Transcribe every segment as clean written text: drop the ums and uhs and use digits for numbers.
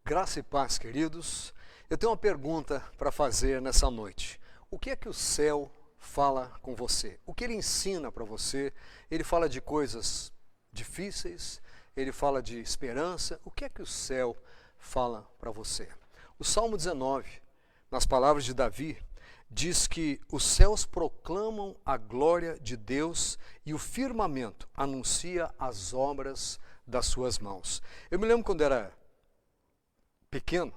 Graça e paz, queridos. Eu tenho uma pergunta para fazer nessa noite. O que é que o céu fala com você? O que ele ensina para você? Ele fala de coisas difíceis? Ele fala de esperança? O que é que o céu fala para você? O Salmo 19, nas palavras de Davi, diz que os céus proclamam a glória de Deus e o firmamento anuncia as obras das suas mãos. Eu me lembro quando era pequeno,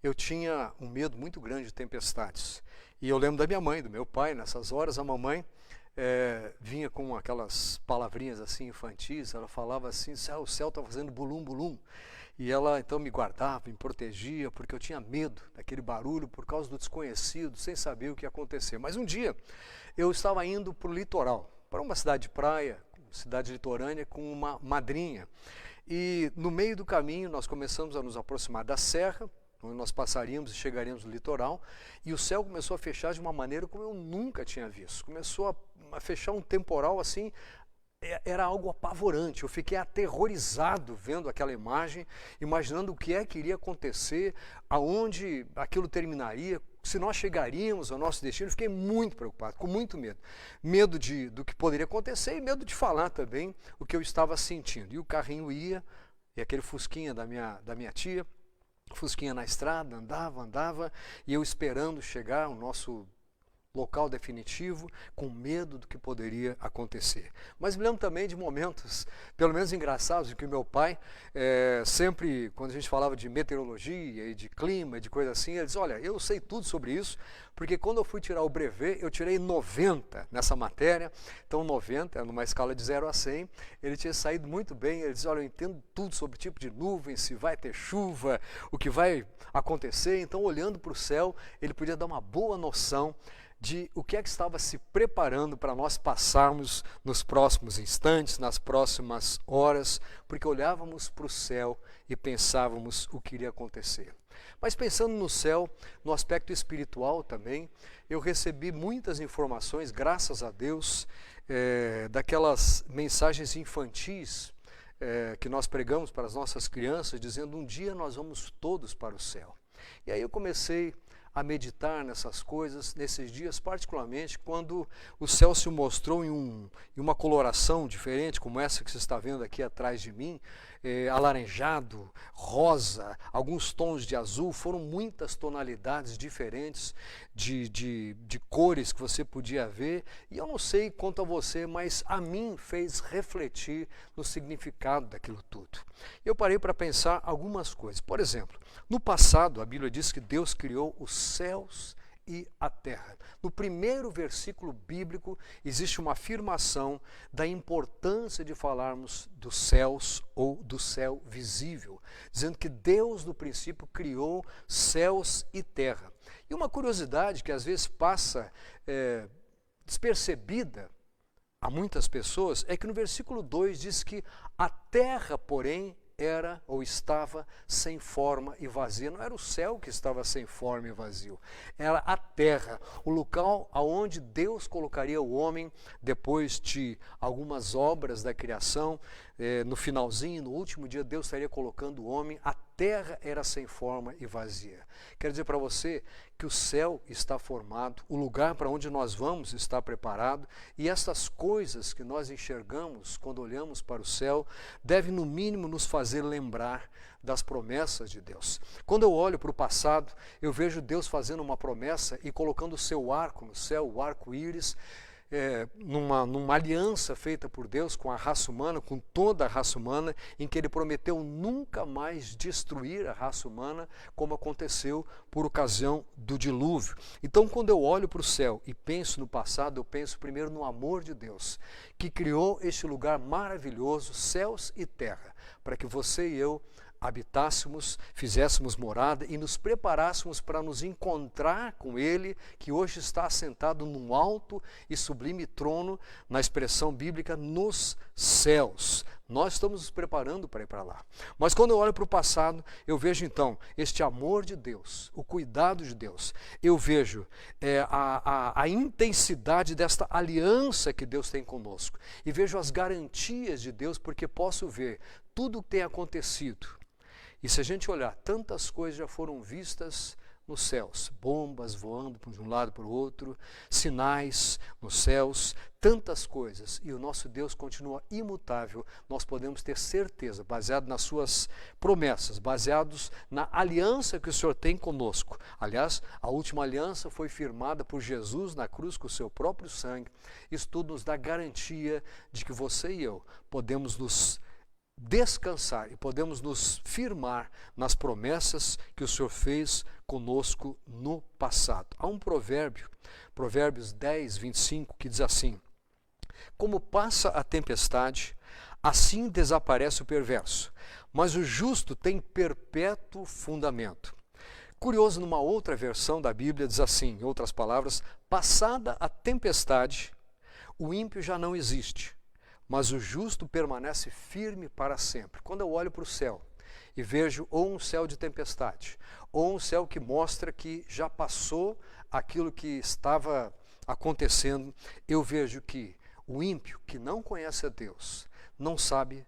eu tinha um medo muito grande de tempestades. E eu lembro da minha mãe, do meu pai, nessas horas a mamãe vinha com aquelas palavrinhas assim infantis, ela falava assim, o céu está fazendo bulum, bulum. E ela então me guardava, me protegia, porque eu tinha medo daquele barulho por causa do desconhecido, sem saber o que ia acontecer. Mas um dia eu estava indo para o litoral, para uma cidade de praia, cidade litorânea, com uma madrinha. E no meio do caminho nós começamos a nos aproximar da serra, onde nós passaríamos e chegaríamos no litoral, e o céu começou a fechar de uma maneira como eu nunca tinha visto. Começou a fechar um temporal assim, era algo apavorante. Eu fiquei aterrorizado vendo aquela imagem, imaginando o que é que iria acontecer, aonde aquilo terminaria, se nós chegaríamos ao nosso destino. Eu fiquei muito preocupado, com muito medo. Medo do que poderia acontecer e medo de falar também o que eu estava sentindo. E o carrinho ia, e aquele fusquinha da minha tia, fusquinha na estrada, andava, e eu esperando chegar ao nosso local definitivo, com medo do que poderia acontecer. Mas me lembro também de momentos, pelo menos engraçados, de que meu pai, sempre, quando a gente falava de meteorologia e de clima e de coisa assim, ele dizia, olha, eu sei tudo sobre isso, porque quando eu fui tirar o brevet, eu tirei 90 nessa matéria, então 90, numa escala de 0 a 100, ele tinha saído muito bem, ele dizia, olha, eu entendo tudo sobre tipo de nuvem, se vai ter chuva, o que vai acontecer, então olhando para o céu, ele podia dar uma boa noção de o que é que estava se preparando para nós passarmos nos próximos instantes, nas próximas horas, porque olhávamos para o céu e pensávamos o que iria acontecer. Mas pensando no céu, no aspecto espiritual também, eu recebi muitas informações, graças a Deus, daquelas mensagens infantis que nós pregamos para as nossas crianças, dizendo um dia nós vamos todos para o céu. E aí eu comecei a meditar nessas coisas, nesses dias, particularmente quando o céu se mostrou em uma coloração diferente, como essa que você está vendo aqui atrás de mim, alaranjado, rosa, alguns tons de azul, foram muitas tonalidades diferentes de cores que você podia ver, e eu não sei quanto a você, mas a mim fez refletir no significado daquilo tudo. Eu parei para pensar algumas coisas. Por exemplo, no passado, a Bíblia diz que Deus criou os céus e a terra. No primeiro versículo bíblico existe uma afirmação da importância de falarmos dos céus ou do céu visível, dizendo que Deus no princípio criou céus e terra. E uma curiosidade que às vezes passa despercebida a muitas pessoas é que no versículo 2 diz que a terra, porém, era ou estava sem forma e vazia. Não era o céu que estava sem forma e vazio, era a terra, o local aonde Deus colocaria o homem depois de algumas obras da criação, no finalzinho, no último dia, Deus estaria colocando o homem, a terra era sem forma e vazia. Quero dizer para você que o céu está formado, o lugar para onde nós vamos está preparado, e estas coisas que nós enxergamos quando olhamos para o céu, devem no mínimo nos fazer lembrar das promessas de Deus. Quando eu olho para o passado, eu vejo Deus fazendo uma promessa e colocando o seu arco no céu, o arco-íris, numa aliança feita por Deus com a raça humana, com toda a raça humana, em que ele prometeu nunca mais destruir a raça humana, como aconteceu por ocasião do dilúvio. Então, quando eu olho para o céu e penso no passado, eu penso primeiro no amor de Deus, que criou este lugar maravilhoso, céus e terra, para que você e eu habitássemos, fizéssemos morada e nos preparássemos para nos encontrar com Ele, que hoje está assentado num alto e sublime trono, na expressão bíblica, nos céus. Nós estamos nos preparando para ir para lá. Mas quando eu olho para o passado, eu vejo então este amor de Deus, o cuidado de Deus. Eu vejo a intensidade desta aliança que Deus tem conosco. E vejo as garantias de Deus, porque posso ver tudo o que tem acontecido. E se a gente olhar, tantas coisas já foram vistas nos céus, bombas voando de um lado para o outro, sinais nos céus, tantas coisas, e o nosso Deus continua imutável. Nós podemos ter certeza, baseado nas suas promessas, baseados na aliança que o Senhor tem conosco. Aliás, a última aliança foi firmada por Jesus na cruz com o seu próprio sangue. Isso tudo nos dá garantia de que você e eu podemos nos descansar e podemos nos firmar nas promessas que o Senhor fez conosco no passado. Há um provérbio, Provérbios 10, 25, que diz assim: como passa a tempestade, assim desaparece o perverso, mas o justo tem perpétuo fundamento. Curioso, numa outra versão da Bíblia diz assim, em outras palavras, passada a tempestade, o ímpio já não existe, mas o justo permanece firme para sempre. Quando eu olho para o céu e vejo ou um céu de tempestade, ou um céu que mostra que já passou aquilo que estava acontecendo, eu vejo que o ímpio, que não conhece a Deus, não sabe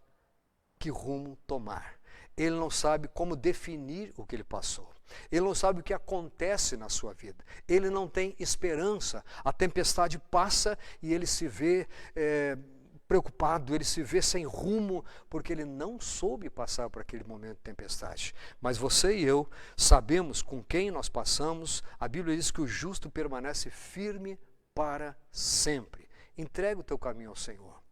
que rumo tomar. Ele não sabe como definir o que ele passou. Ele não sabe o que acontece na sua vida. Ele não tem esperança. A tempestade passa e ele se vê preocupado, ele se vê sem rumo, porque ele não soube passar por aquele momento de tempestade. Mas você e eu sabemos com quem nós passamos. A Bíblia diz que o justo permanece firme para sempre. Entrega o teu caminho ao Senhor.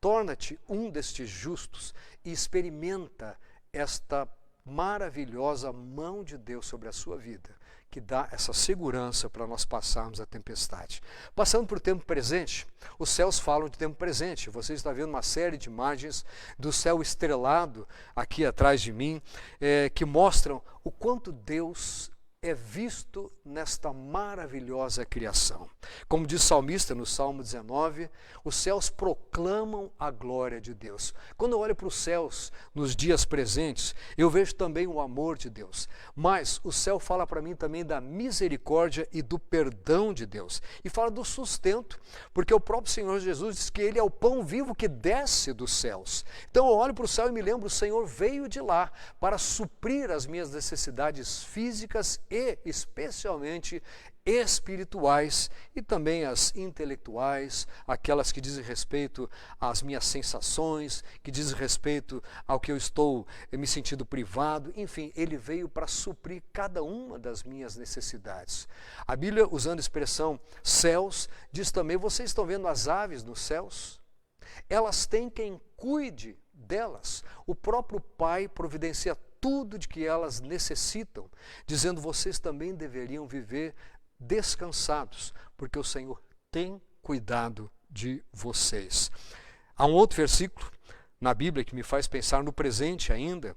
Torna-te um destes justos e experimenta esta maravilhosa mão de Deus sobre a sua vida, que dá essa segurança para nós passarmos a tempestade. Passando por tempo presente, os céus falam de tempo presente. Você está vendo uma série de imagens do céu estrelado aqui atrás de mim, que mostram o quanto Deus é visto nesta maravilhosa criação. Como diz o salmista no Salmo 19, os céus proclamam a glória de Deus. Quando eu olho para os céus nos dias presentes, eu vejo também o amor de Deus. Mas o céu fala para mim também da misericórdia e do perdão de Deus. E fala do sustento, porque o próprio Senhor Jesus diz que Ele é o pão vivo que desce dos céus. Então eu olho para o céu e me lembro, o Senhor veio de lá para suprir as minhas necessidades físicas e especialmente espirituais, e também as intelectuais, aquelas que dizem respeito às minhas sensações, que dizem respeito ao que eu estou me sentindo privado. Enfim, Ele veio para suprir cada uma das minhas necessidades. A Bíblia, usando a expressão céus, diz também, vocês estão vendo as aves nos céus? Elas têm quem cuide delas. O próprio Pai providencia tudo de que elas necessitam, dizendo, vocês também deveriam viver descansados, porque o Senhor tem cuidado de vocês. Há um outro versículo na Bíblia que me faz pensar no presente ainda,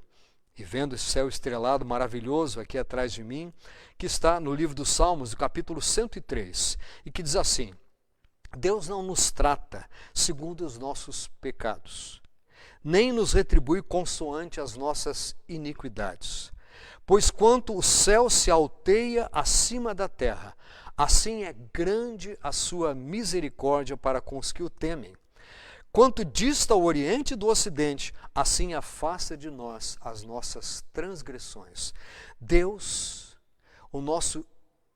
e vendo esse céu estrelado maravilhoso aqui atrás de mim, que está no livro dos Salmos, no capítulo 103, e que diz assim: Deus não nos trata segundo os nossos pecados, nem nos retribui consoante as nossas iniquidades. Pois quanto o céu se alteia acima da terra, assim é grande a sua misericórdia para com os que o temem. Quanto dista o Oriente do Ocidente, assim afasta de nós as nossas transgressões. Deus, o nosso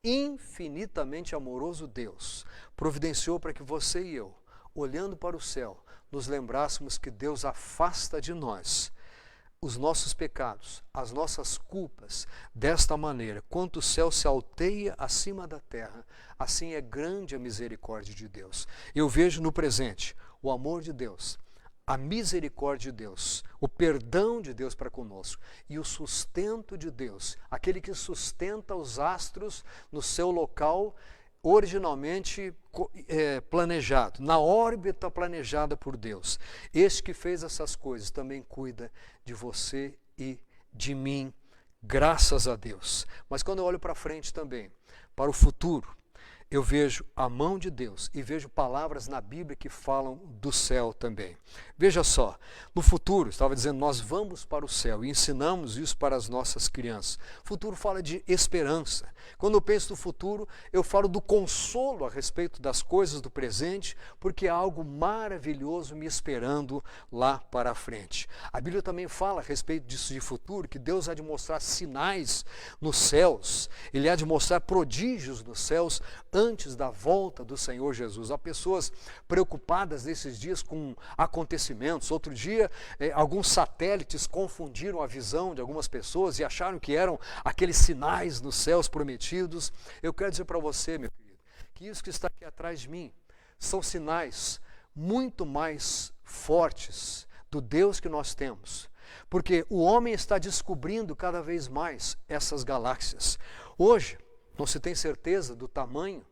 infinitamente amoroso Deus, providenciou para que você e eu, olhando para o céu, nos lembrássemos que Deus afasta de nós os nossos pecados, as nossas culpas, desta maneira. Quanto o céu se alteia acima da terra, assim é grande a misericórdia de Deus. Eu vejo no presente o amor de Deus, a misericórdia de Deus, o perdão de Deus para conosco e o sustento de Deus, aquele que sustenta os astros no seu local originalmente planejado, na órbita planejada por Deus. Este que fez essas coisas também cuida de você e de mim, graças a Deus. Mas quando eu olho para frente também, para o futuro, eu vejo a mão de Deus e vejo palavras na Bíblia que falam do céu também. Veja só, no futuro, estava dizendo, nós vamos para o céu e ensinamos isso para as nossas crianças. O futuro fala de esperança. Quando eu penso no futuro, eu falo do consolo a respeito das coisas do presente, porque há algo maravilhoso me esperando lá para a frente. A Bíblia também fala a respeito disso de futuro, que Deus há de mostrar sinais nos céus, Ele há de mostrar prodígios nos céus, antes da volta do Senhor Jesus. Há pessoas preocupadas nesses dias com acontecimentos. Outro dia, alguns satélites confundiram a visão de algumas pessoas e acharam que eram aqueles sinais nos céus prometidos. Eu quero dizer para você, meu querido, que isso que está aqui atrás de mim são sinais muito mais fortes do Deus que nós temos. Porque o homem está descobrindo cada vez mais essas galáxias. Hoje, não se tem certeza do tamanho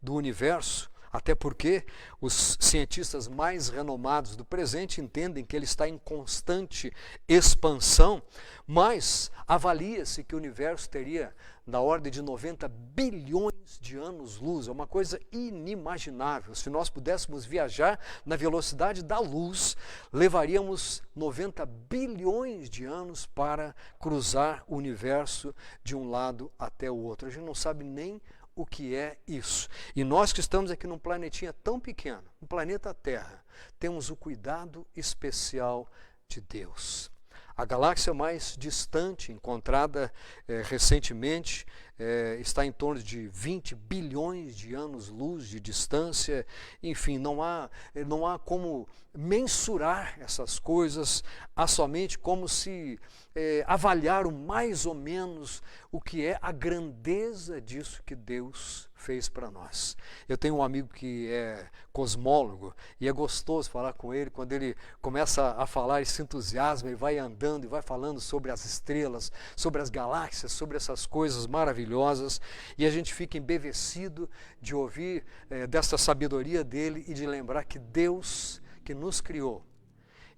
do universo, até porque os cientistas mais renomados do presente entendem que ele está em constante expansão, mas avalia-se que o universo teria da ordem de 90 bilhões de anos-luz. É uma coisa inimaginável. Se nós pudéssemos viajar na velocidade da luz, levaríamos 90 bilhões de anos para cruzar o universo de um lado até o outro. A gente não sabe nem o que é isso. E nós que estamos aqui num planetinha tão pequeno, no planeta Terra, temos o cuidado especial de Deus. A galáxia mais distante, encontrada recentemente, está em torno de 20 bilhões de anos-luz de distância. Enfim, não há como mensurar essas coisas, há somente como se avaliar mais ou menos o que é a grandeza disso que Deus fez para nós. Eu tenho um amigo que é cosmólogo e é gostoso falar com ele. Quando ele começa a falar e se entusiasma e vai andando e vai falando sobre as estrelas, sobre as galáxias, sobre essas coisas maravilhosas, e a gente fica embevecido de ouvir dessa sabedoria dele e de lembrar que Deus que nos criou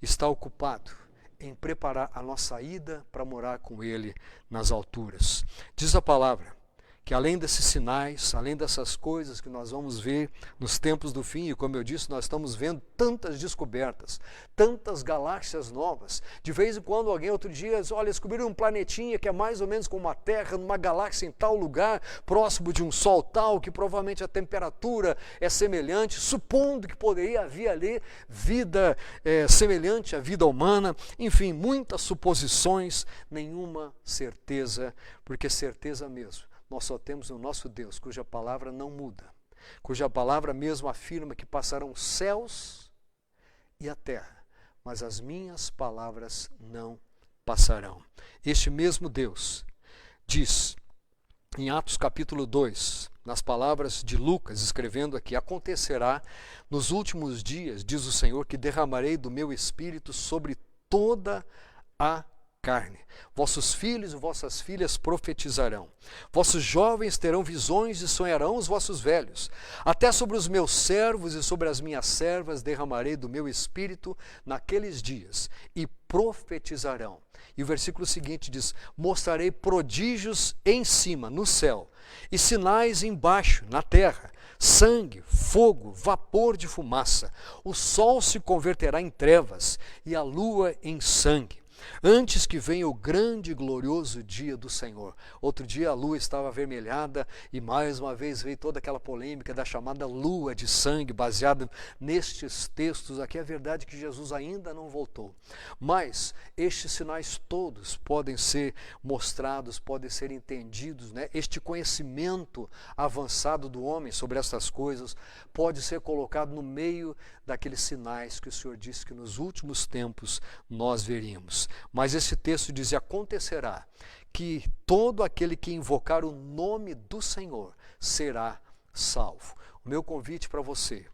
está ocupado em preparar a nossa ida para morar com Ele nas alturas. Diz a palavra que além desses sinais, além dessas coisas que nós vamos ver nos tempos do fim, e como eu disse, nós estamos vendo tantas descobertas, tantas galáxias novas. De vez em quando alguém outro dia diz, olha, descobriram um planetinha que é mais ou menos como a Terra, numa galáxia em tal lugar, próximo de um Sol tal, que provavelmente a temperatura é semelhante, supondo que poderia haver ali vida semelhante à vida humana. Enfim, muitas suposições, nenhuma certeza, porque certeza mesmo nós só temos o nosso Deus, cuja palavra não muda, cuja palavra mesmo afirma que passarão os céus e a terra, mas as minhas palavras não passarão. Este mesmo Deus diz em Atos capítulo 2, nas palavras de Lucas, escrevendo aqui, acontecerá nos últimos dias, diz o Senhor, que derramarei do meu espírito sobre toda a carne. Vossos filhos e vossas filhas profetizarão. Vossos jovens terão visões e sonharão os vossos velhos. Até sobre os meus servos e sobre as minhas servas derramarei do meu espírito naqueles dias e profetizarão. E o versículo seguinte diz, mostrarei prodígios em cima, no céu, e sinais embaixo, na terra, sangue, fogo, vapor de fumaça. O sol se converterá em trevas e a lua em sangue. antes que venha o grande e glorioso dia do Senhor. Outro dia a lua estava avermelhada e mais uma vez veio toda aquela polêmica da chamada lua de sangue, baseada nestes textos aqui. É verdade que Jesus ainda não voltou, mas estes sinais todos podem ser mostrados, podem ser entendidos, né? Este conhecimento avançado do homem sobre essas coisas pode ser colocado no meio daqueles sinais que o Senhor disse que nos últimos tempos nós veríamos. Mas esse texto diz: e acontecerá que todo aquele que invocar o nome do Senhor será salvo. O meu convite para você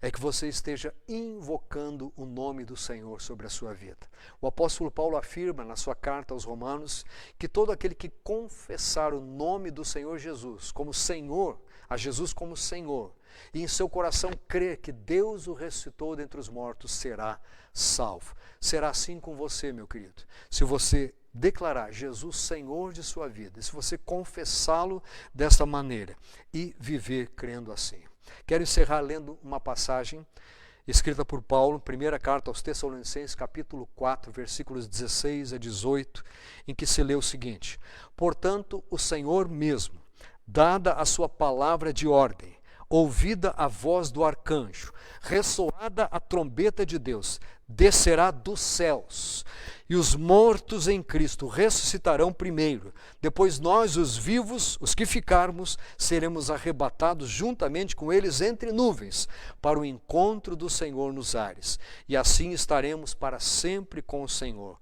é que você esteja invocando o nome do Senhor sobre a sua vida. O apóstolo Paulo afirma na sua carta aos Romanos que todo aquele que confessar o nome do Senhor Jesus como Senhor, a Jesus como Senhor, e em seu coração crer que Deus o ressuscitou dentre os mortos, será salvo. Será assim com você, meu querido. Se você declarar Jesus Senhor de sua vida, se você confessá-lo desta maneira e viver crendo assim. Quero encerrar lendo uma passagem escrita por Paulo, primeira carta aos Tessalonicenses, capítulo 4, versículos 16 a 18, em que se lê o seguinte: portanto, o Senhor mesmo, dada a sua palavra de ordem, ouvida a voz do arcanjo, ressoada a trombeta de Deus, descerá dos céus, e os mortos em Cristo ressuscitarão primeiro. Depois nós, os vivos, os que ficarmos, seremos arrebatados juntamente com eles entre nuvens, para o encontro do Senhor nos ares. E assim estaremos para sempre com o Senhor.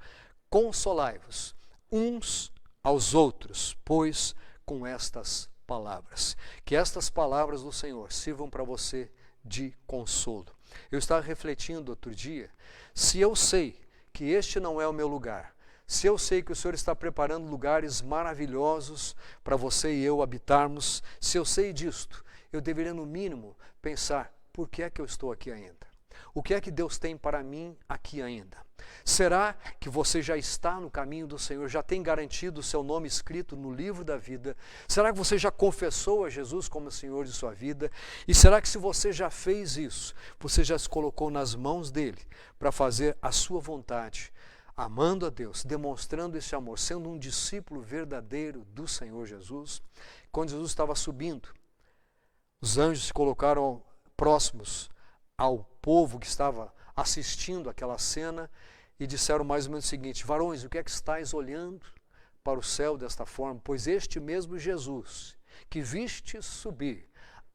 Consolai-vos uns aos outros, pois com estas palavras. Que estas palavras do Senhor sirvam para você de consolo. Eu estava refletindo outro dia, se eu sei que este não é o meu lugar, se eu sei que o Senhor está preparando lugares maravilhosos para você e eu habitarmos, se eu sei disto, eu deveria no mínimo pensar: por que é que eu estou aqui ainda? O que é que Deus tem para mim aqui ainda? Será que você já está no caminho do Senhor, já tem garantido o seu nome escrito no livro da vida? Será que você já confessou a Jesus como Senhor de sua vida? E será que, se você já fez isso, você já se colocou nas mãos dele para fazer a sua vontade, amando a Deus, demonstrando esse amor, sendo um discípulo verdadeiro do Senhor Jesus? Quando Jesus estava subindo, os anjos se colocaram próximos ao povo que estava assistindo aquela cena e disseram mais ou menos o seguinte: varões, o que é que estáis olhando para o céu desta forma? Pois este mesmo Jesus que vistes subir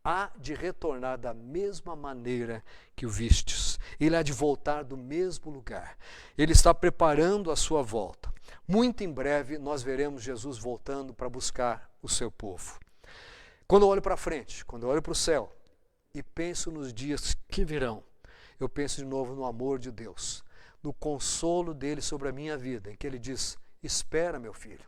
há de retornar da mesma maneira que o vistes. Ele há de voltar do mesmo lugar. Ele está preparando a sua volta. Muito em breve nós veremos Jesus voltando para buscar o seu povo. Quando eu olho para frente, quando eu olho para o céu e penso nos dias que virão, eu penso de novo no amor de Deus, no consolo dele sobre a minha vida, em que ele diz: espera, meu filho,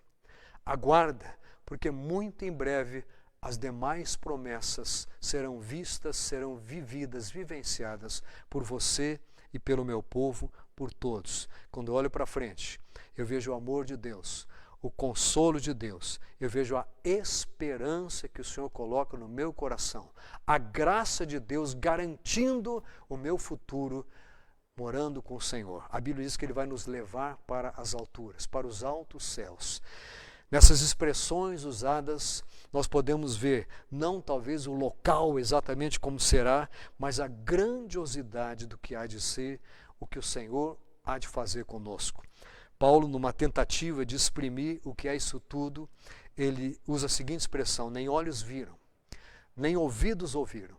aguarda, porque muito em breve as demais promessas serão vistas, serão vividas, vivenciadas por você e pelo meu povo, por todos. Quando eu olho para frente, eu vejo o amor de Deus, o consolo de Deus, eu vejo a esperança que o Senhor coloca no meu coração, a graça de Deus garantindo o meu futuro morando com o Senhor. A Bíblia diz que Ele vai nos levar para as alturas, para os altos céus. Nessas expressões usadas, nós podemos ver, não talvez o local exatamente como será, mas a grandiosidade do que há de ser, o que o Senhor há de fazer conosco. Paulo, numa tentativa de exprimir o que é isso tudo, ele usa a seguinte expressão: nem olhos viram, nem ouvidos ouviram,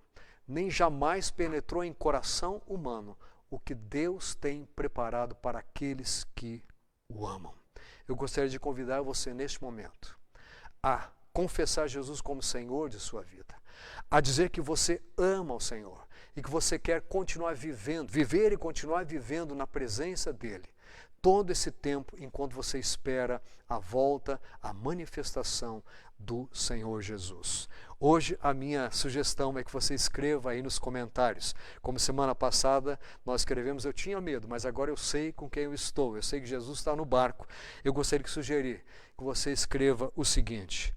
nem jamais penetrou em coração humano o que Deus tem preparado para aqueles que o amam. Eu gostaria de convidar você neste momento a confessar Jesus como Senhor de sua vida, a dizer que você ama o Senhor e que você quer continuar vivendo, viver e continuar vivendo na presença dEle todo esse tempo, enquanto você espera a volta, a manifestação do Senhor Jesus. Hoje a minha sugestão é que você escreva aí nos comentários. Como semana passada nós escrevemos: eu tinha medo, mas agora eu sei com quem eu estou, eu sei que Jesus está no barco. Eu gostaria de sugerir que você escreva o seguinte: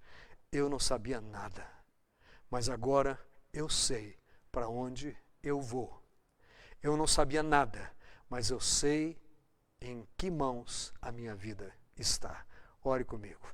eu não sabia nada, mas agora eu sei para onde eu vou. Eu não sabia nada, mas eu sei em que mãos a minha vida está. Ore comigo.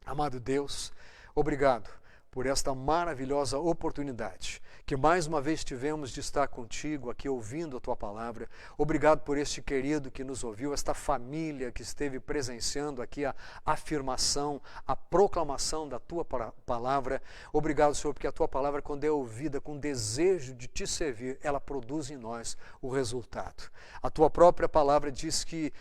Amado Deus, obrigado por esta maravilhosa oportunidade que mais uma vez tivemos de estar contigo aqui ouvindo a Tua palavra. Obrigado por este querido que nos ouviu, esta família que esteve presenciando aqui a afirmação, a proclamação da Tua palavra. Obrigado, Senhor, porque a Tua palavra, quando é ouvida com desejo de Te servir, ela produz em nós o resultado. A Tua própria palavra diz que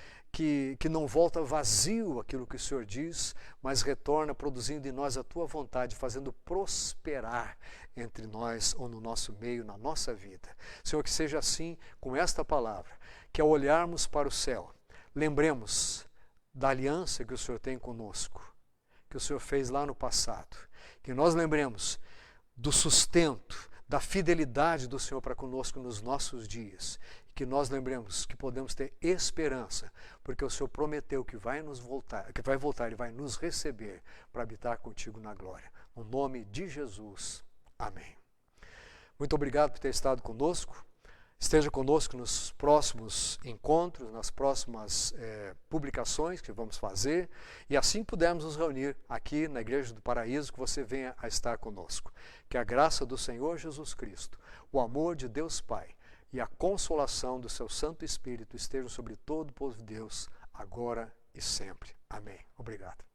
não volta vazio aquilo que o Senhor diz, mas retorna produzindo em nós a Tua vontade, fazendo prosperar entre nós ou no nosso meio, na nossa vida. Senhor, que seja assim com esta palavra, que ao olharmos para o céu, lembremos da aliança que o Senhor tem conosco, que o Senhor fez lá no passado, que nós lembremos do sustento, da fidelidade do Senhor para conosco nos nossos dias, que nós lembremos que podemos ter esperança, porque o Senhor prometeu que vai voltar e vai nos receber para habitar contigo na glória. No nome de Jesus. Amém. Muito obrigado por ter estado conosco. Esteja conosco nos próximos encontros, nas próximas publicações que vamos fazer, e assim pudermos nos reunir aqui na Igreja do Paraíso, que você venha a estar conosco. Que a graça do Senhor Jesus Cristo, o amor de Deus Pai e a consolação do seu Santo Espírito estejam sobre todo o povo de Deus, agora e sempre. Amém. Obrigado.